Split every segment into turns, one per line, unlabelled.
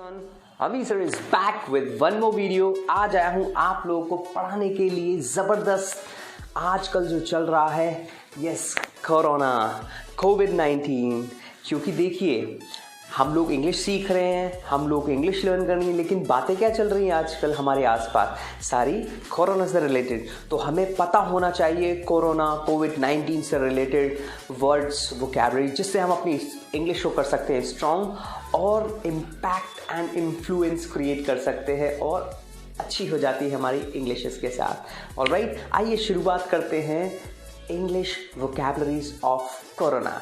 अभी sir is back with one more video. आज आया हूँ आप लोगों को पढ़ाने के लिए ज़बरदस्त आजकल जो चल रहा है यस कोरोना कोविड-19। क्योंकि देखिए हम लोग इंग्लिश सीख रहे हैं, हम लोग इंग्लिश लर्न करनी है, लेकिन बातें क्या चल रही हैं आजकल हमारे आसपास सारी कोरोना से रिलेटेड। तो हमें पता होना चाहिए कोरोना कोविड-19 से रिलेटेड वर्ड्स वोकैबुलरी, जिससे हम अपनी इंग्लिश को कर सकते हैं स्ट्रॉन्ग और इम्पैक्ट एंड इन्फ्लुएंस क्रिएट कर सकते हैं और अच्छी हो जाती है हमारी इंग्लिश इसके साथ। ऑलराइट, आइए शुरुआत करते हैं English vocabularies of corona.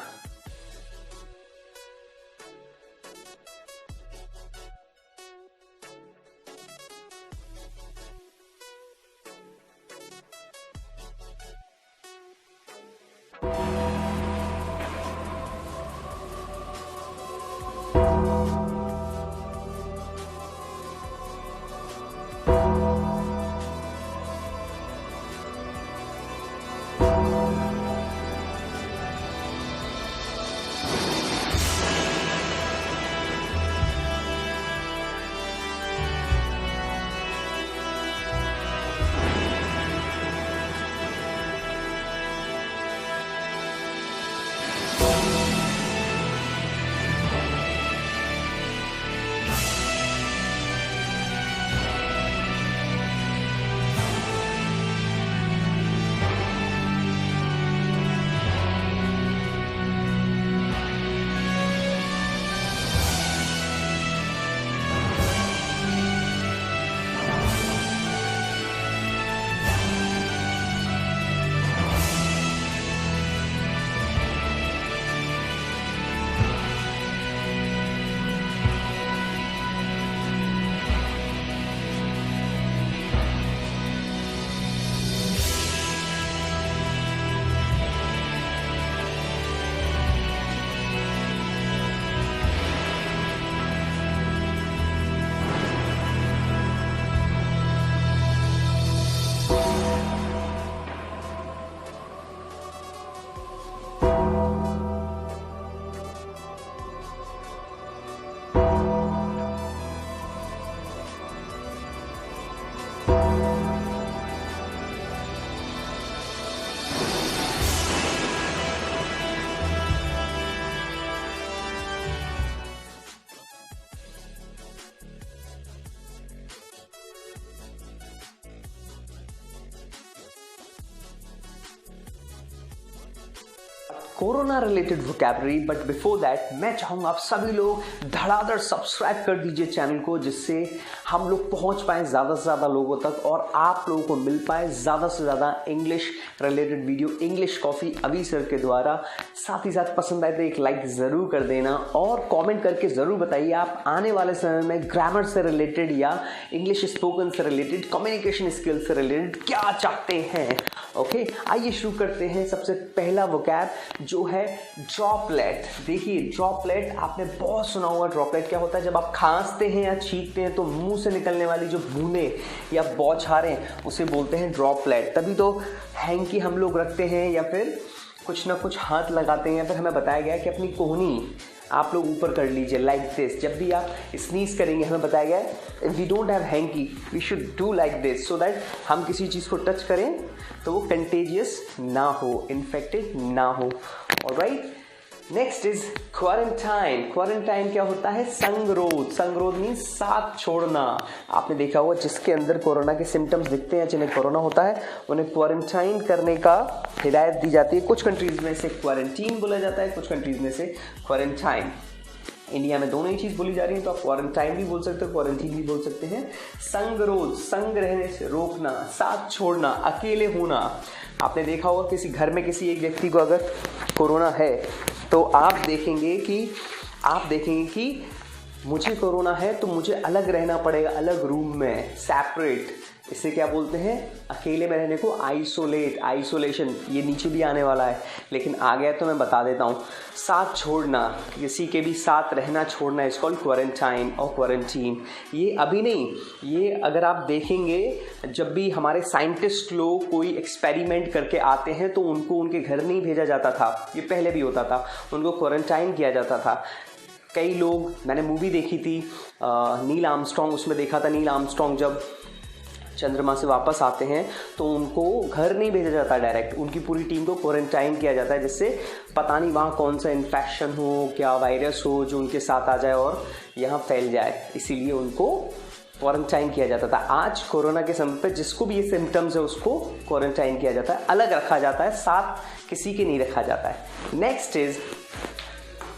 Corona related vocabulary, but before that मैं चाहूँगा आप सभी लोग धड़ाधड़ सब्सक्राइब कर दीजिए चैनल को, जिससे हम लोग पहुँच पाएँ ज़्यादा से ज़्यादा लोगों तक और आप लोगों को मिल पाए ज़्यादा से ज़्यादा English related video English coffee अभी सर के द्वारा। साथ ही साथ पसंद आए तो एक लाइक ज़रूर कर देना और कमेंट करके ज़रूर बताइए आप आने वाले समय में ग्रामर से रिलेटेड या इंग्लिश स्पोकन से रिलेटेड कम्युनिकेशन स्किल से रिलेटेड क्या चाहते हैं। ओके, आइए शुरू करते हैं। सबसे पहला वोकैब जो है ड्रॉपलेट। देखिए ड्रॉपलेट आपने बहुत सुना होगा। ड्रॉपलेट क्या होता है? जब आप खांसते हैं या छींकते हैं तो मुंह से निकलने वाली जो बूंदें या बौछारें उसे बोलते हैं ड्रॉपलेट। तभी तो हैंकी हम लोग रखते हैं या फिर कुछ ना कुछ हाथ लगाते हैं, या फिर हमें बताया गया है कि अपनी कोहनी आप लोग ऊपर कर लीजिए लाइक दिस। जब भी आप स्नीज करेंगे हमें बताया गया है we don't have hanky, we should do like this so that हम किसी चीज़ को टच करें तो वो कंटेजियस ना हो, इन्फेक्टेड ना हो। Alright, next is quarantine. Quarantine क्या होता है? संगरोध। संगरोध मीन्स साथ छोड़ना। आपने देखा होगा जिसके अंदर कोरोना के सिम्टम्स दिखते हैं, जिन्हें कोरोना होता है, उन्हें क्वारंटाइन करने का हिदायत दी जाती है। कुछ कंट्रीज में इसे क्वारंटीन बोला जाता है, कुछ कंट्रीज में इसे क्वारंटाइन। इंडिया में दोनों ही चीज़ बोली जा रही है, तो आप क्वारंटाइन भी बोल सकते हो, क्वारंटीन भी बोल सकते हैं। संगरोध, संग रहने से रोकना, साथ छोड़ना, अकेले होना। आपने देखा होगा किसी घर में किसी एक व्यक्ति को अगर कोरोना है तो आप देखेंगे कि मुझे कोरोना है तो मुझे अलग रहना पड़ेगा, अलग रूम में, सेपरेट। इसे क्या बोलते हैं? अकेले में रहने को आइसोलेट, आइसोलेशन। ये नीचे भी आने वाला है लेकिन आ गया तो मैं बता देता हूँ। साथ छोड़ना, किसी के भी साथ रहना छोड़ना, इस कॉल्ड क्वारंटाइन और क्वारंटीन। ये अभी नहीं, ये अगर आप देखेंगे जब भी हमारे साइंटिस्ट लोग कोई एक्सपेरिमेंट करके आते हैं तो उनको उनके घर नहीं भेजा जाता था, ये पहले भी होता था, उनको क्वारंटाइन किया जाता था। कई लोग, मैंने मूवी देखी थी नील आर्मस्ट्रॉन्ग, उसमें देखा था नील आर्मस्ट्रॉन्ग जब चंद्रमा से वापस आते हैं तो उनको घर नहीं भेजा जाता डायरेक्ट, उनकी पूरी टीम को क्वारंटाइन किया जाता है, जिससे पता नहीं वहाँ कौन सा इन्फेक्शन हो, क्या वायरस हो जो उनके साथ आ जाए और यहाँ फैल जाए, इसीलिए उनको क्वारंटाइन किया जाता था। आज कोरोना के समय पे जिसको भी ये सिम्टम्स है उसको क्वारंटाइन किया जाता है, अलग रखा जाता है, साथ किसी के नहीं रखा जाता है। Next is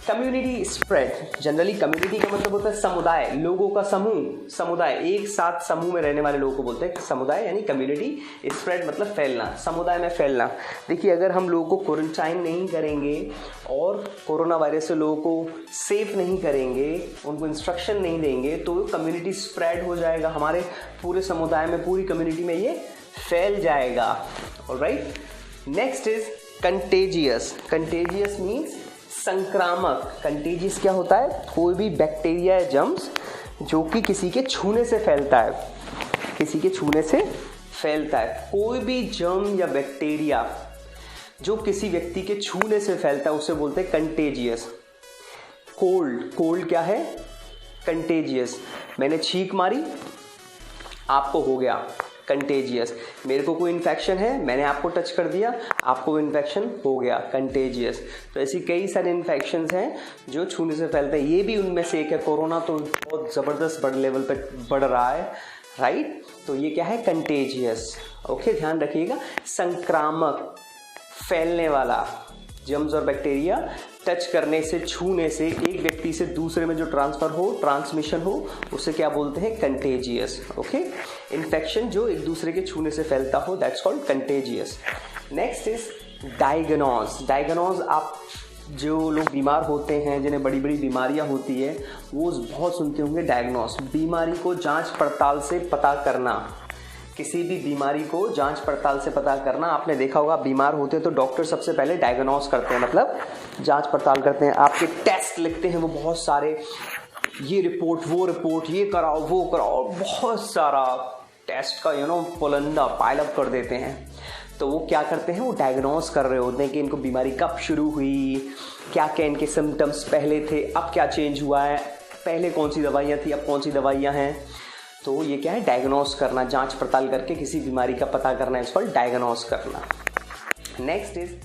community spread. Generally community का मतलब होता है समुदाय, लोगों का समूह, समुदाय, एक साथ समूह में रहने वाले लोगों को बोलते हैं समुदाय, यानी कम्युनिटी स्प्रेड मतलब फैलना, समुदाय में फैलना। देखिए अगर हम लोगों को क्वारंटाइन नहीं करेंगे और कोरोना वायरस से लोगों को सेफ नहीं करेंगे, उनको इंस्ट्रक्शन नहीं देंगे तो कम्युनिटी स्प्रेड हो जाएगा, हमारे पूरे समुदाय में, पूरी कम्युनिटी में ये फैल जाएगा। Alright, next is contagious. Contagious means संक्रामक। कंटेजियस क्या होता है? कोई भी बैक्टीरिया या जर्म्स जो कि किसी के छूने से फैलता है, किसी के छूने से फैलता है। कोई भी जर्म या बैक्टीरिया जो किसी व्यक्ति के छूने से फैलता है उसे बोलते हैं कंटेजियस। कोल्ड, कोल्ड क्या है? कंटेजियस। मैंने छींक मारी, आपको हो गया, कंटेजियस। मेरे को कोई इन्फेक्शन है, मैंने आपको टच कर दिया, आपको इन्फेक्शन हो गया, कंटेजियस। तो ऐसी कई सारे इन्फेक्शंस हैं जो छूने से फैलते हैं, ये भी उनमें से एक है। कोरोना तो बहुत ज़बरदस्त बड़े लेवल पे बढ़ रहा है, राइट? तो ये क्या है? कंटेजियस। ओके, ध्यान रखिएगा, संक्रामक, फैलने वाला। जर्म्स और बैक्टीरिया टच करने से, छूने से, एक व्यक्ति से दूसरे में जो ट्रांसफर हो, ट्रांसमिशन हो, उसे क्या बोलते हैं? कंटेजियस। ओके, इन्फेक्शन जो एक दूसरे के छूने से फैलता हो, that's called contagious. Next is diagnose. Diagnose, आप जो लोग बीमार होते हैं, जिन्हें बड़ी बड़ी बीमारियां होती है, वो बहुत सुनते होंगे डायग्नोज। बीमारी को जांच पड़ताल से पता करना, किसी भी बीमारी को जांच पड़ताल से पता करना। आपने देखा होगा बीमार होते हैं तो डॉक्टर सबसे पहले डायग्नोज करते हैं, मतलब जांच पड़ताल करते हैं, आपके टेस्ट लिखते हैं वो बहुत सारे, ये रिपोर्ट, वो रिपोर्ट, ये कराओ, वो कराओ, बहुत सारा टेस्ट का पुलंदा पाइलअप कर देते हैं। तो वो क्या करते हैं? वो डायग्नोज कर रहे होते हैं कि इनको बीमारी कब शुरू हुई, क्या क्या इनके सिम्टम्स पहले थे, अब क्या चेंज हुआ है, पहले कौन सी दवाइयाँ थी, अब कौन सी दवाइयाँ हैं। तो ये क्या है? डायग्नोज करना, जांच पड़ताल करके किसी बीमारी का पता करना, इसको डायग्नोज करना। Next is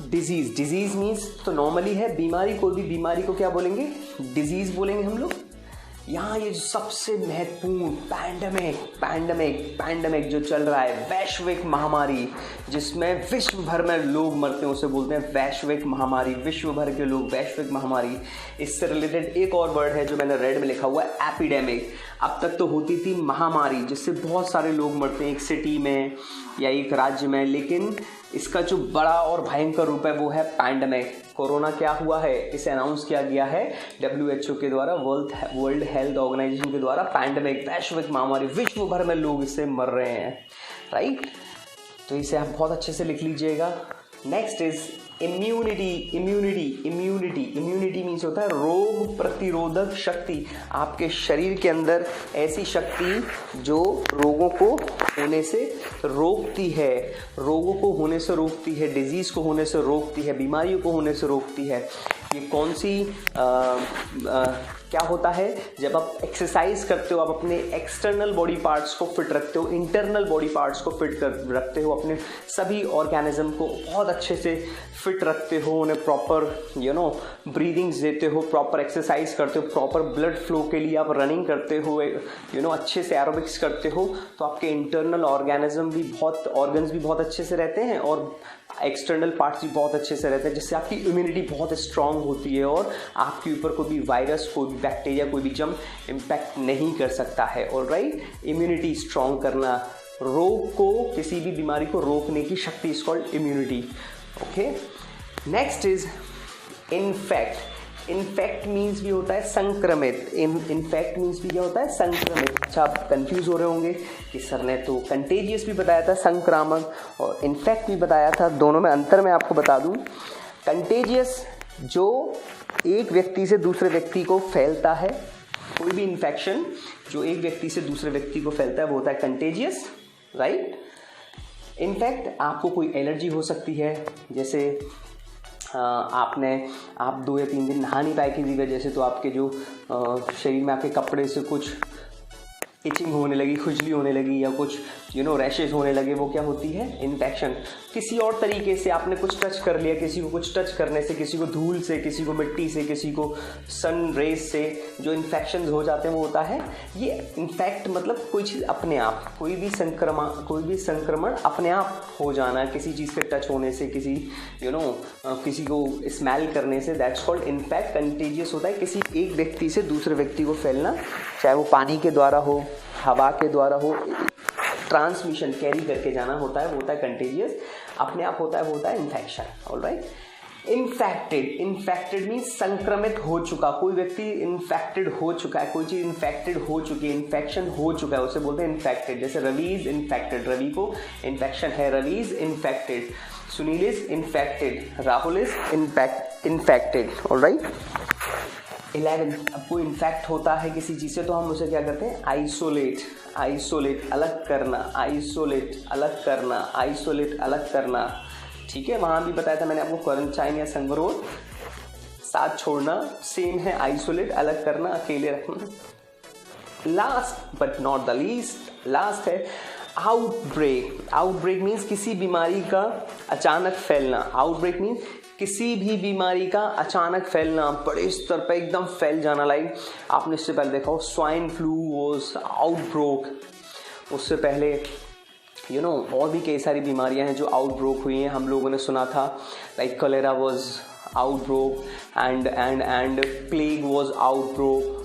disease. Disease means तो नॉर्मली है बीमारी, कोई भी बीमारी को क्या बोलेंगे? डिजीज बोलेंगे हम लोग। यहाँ ये जो सबसे महत्वपूर्ण पैंडेमिक जो चल रहा है, वैश्विक महामारी, जिसमें विश्व भर में लोग मरते हैं, उसे बोलते हैं वैश्विक महामारी। विश्व भर के लोग, वैश्विक महामारी। इससे रिलेटेड एक और वर्ड है जो मैंने रेड में लिखा हुआ है, एपिडेमिक। अब तक तो होती थी महामारी, जिससे बहुत सारे लोग मरते हैं एक सिटी में या एक राज्य में, लेकिन इसका जो बड़ा और भयंकर रूप है वो है पैंडेमिक। कोरोना क्या हुआ है, इसे अनाउंस किया गया है WHO के द्वारा, वर्ल्ड हेल्थ ऑर्गेनाइजेशन के द्वारा। पैंडेमिक, वैश्विक महामारी, विश्व भर में लोग इससे मर रहे हैं, राइट? तो इसे आप बहुत अच्छे से लिख लीजिएगा। नेक्स्ट इज इम्यूनिटी मीन्स होता है रोग प्रतिरोधक शक्ति। आपके शरीर के अंदर ऐसी शक्ति जो रोगों को होने से रोकती है, डिजीज को होने से रोकती है, बीमारियों को होने से रोकती है। ये कौन सी क्या होता है, जब आप एक्सरसाइज करते हो, आप अपने एक्सटर्नल बॉडी पार्ट्स को फिट रखते हो, इंटरनल बॉडी पार्ट्स को फिट कर रखते हो, अपने सभी ऑर्गेनिज्म को बहुत अच्छे से फिट रखते हो, उन्हें प्रॉपर ब्रीदिंग्स देते हो, प्रॉपर एक्सरसाइज करते हो, प्रॉपर ब्लड फ्लो के लिए आप रनिंग करते हो, अच्छे से एरोबिक्स करते हो, तो आपके इंटरनल ऑर्गेन्स भी बहुत अच्छे से रहते हैं और एक्सटर्नल पार्ट्स भी बहुत अच्छे से रहते हैं, जिससे आपकी इम्यूनिटी बहुत स्ट्रांग होती है और आपके ऊपर कोई भी वायरस, कोई भी बैक्टीरिया, कोई भी जर्म इम्पैक्ट नहीं कर सकता है। ऑलराइट, इम्यूनिटी स्ट्रांग करना, रोग को, किसी भी बीमारी को रोकने की शक्ति is called immunity. Okay, next is infect. Infect means भी होता है संक्रमित। इन्फेक्ट मीन्स भी क्या होता है, संक्रमित। अच्छा, आप कंफ्यूज हो रहे होंगे कि सर ने तो कंटेजियस भी बताया था, संक्रामक, और इन्फेक्ट भी बताया था, दोनों में अंतर मैं आपको बता दूं। कंटेजियस जो एक व्यक्ति से दूसरे व्यक्ति को फैलता है, कोई भी इन्फेक्शन जो एक व्यक्ति से दूसरे व्यक्ति को फैलता है वो होता है कंटेजियस, राइट। इनफैक्ट आपको कोई एलर्जी हो सकती है, जैसे आप 2 या 3 दिन नहा नहीं पाए किसी वजह से, तो आपके जो शरीर में आपके कपड़े से कुछ इचिंग होने लगी, खुजली होने लगी, या कुछ रैशेज होने लगे, वो क्या होती है, इन्फेक्शन। किसी और तरीके से आपने कुछ टच कर लिया, किसी को कुछ टच करने से, किसी को धूल से, किसी को मिट्टी से, किसी को सन रेज से जो इन्फेक्शन हो जाते हैं वो होता है ये इन्फेक्ट। मतलब कोई चीज़ अपने आप, कोई भी संक्रमण अपने आप हो जाना, किसी चीज़ के टच होने से, किसी को स्मेल करने से, दैट्स कॉल्ड इन्फेक्ट। कंटेजियस होता है किसी एक व्यक्ति से दूसरे व्यक्ति को फैलना, चाहे वो पानी के द्वारा हो, हवा के द्वारा हो, ट्रांसमिशन, कैरी करके जाना होता है, वो होता है कंटेजियस। अपने आप होता है वो होता है इन्फेक्शन। ऑलराइट, इन्फेक्टेड मीन्स संक्रमित हो चुका, कोई व्यक्ति इन्फेक्टेड हो चुका है, कोई चीज इन्फेक्टेड हो चुकी है, इन्फेक्शन हो चुका है, उसे बोलते हैं इन्फेक्टेड। जैसे रवि इज इन्फेक्टेड, रवि को इन्फेक्शन है, Ravi is infected. Sunil is infected, Rahul is infected. Alright, 11, अब कोई इन्फेक्ट होता है किसी चीज़ से तो हम उसे क्या करते हैं, आइसोलेट अलग करना, अलग करना। ठीक है, वहाँ भी बताया था मैंने आपको, क्वारंटाइन या संगरोध, साथ छोड़ना सेम है, आइसोलेट अलग करना, अकेले रखना। Last but not the least, last है आउटब्रेक मीन्स किसी बीमारी का अचानक फैलना। आउटब्रेक मीन्स किसी भी बीमारी का अचानक फैलना, बड़े स्तर पर एकदम फैल जाना। लाइक आपने इससे पहले देखा हो, स्वाइन फ्लू वाज आउटब्रोक। उससे पहले और भी कई सारी बीमारियां हैं जो आउटब्रोक हुई हैं, हम लोगों ने सुना था। Like cholera was outbroke and plague was outbroke.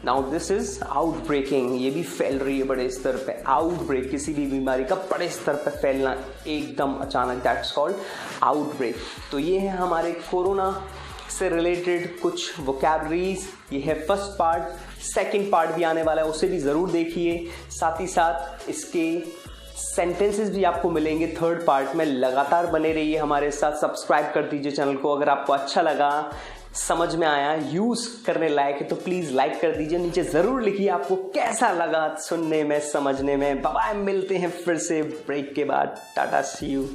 Now this is outbreaking, ये भी फैल रही है बड़े स्तर पे। आउटब्रेक, किसी भी बीमारी का बड़े स्तर पे फैलना एकदम अचानक, दैट्स कॉल्ड आउटब्रेक। तो ये है हमारे कोरोना से रिलेटेड कुछ वोकैबुलरीज। ये है फर्स्ट पार्ट। सेकंड पार्ट भी आने वाला है, उसे भी ज़रूर देखिए। साथ ही साथ इसके सेंटेंसेस भी आपको मिलेंगे थर्ड पार्ट में। लगातार बने रहिए हमारे साथ, सब्सक्राइब कर दीजिए चैनल को। अगर आपको अच्छा लगा, समझ में आया, यूज करने लायक है तो प्लीज लाइक कर दीजिए। नीचे जरूर लिखिए आपको कैसा लगा सुनने में, समझने में। बाय बाय, मिलते हैं फिर से ब्रेक के बाद। टाटा, सी यू।